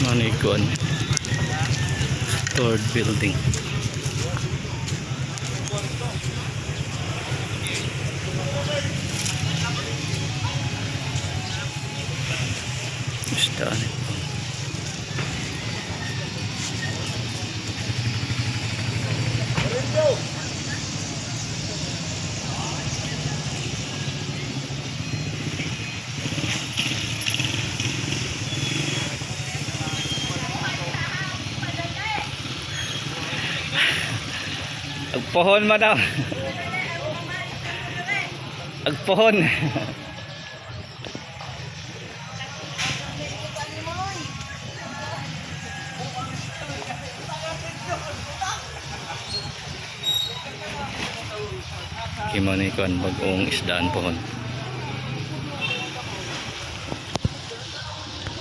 Manikon. Third building. Isdaan. Agpohon madam. Agpohon. Kimani kon bagong isdaan pohon.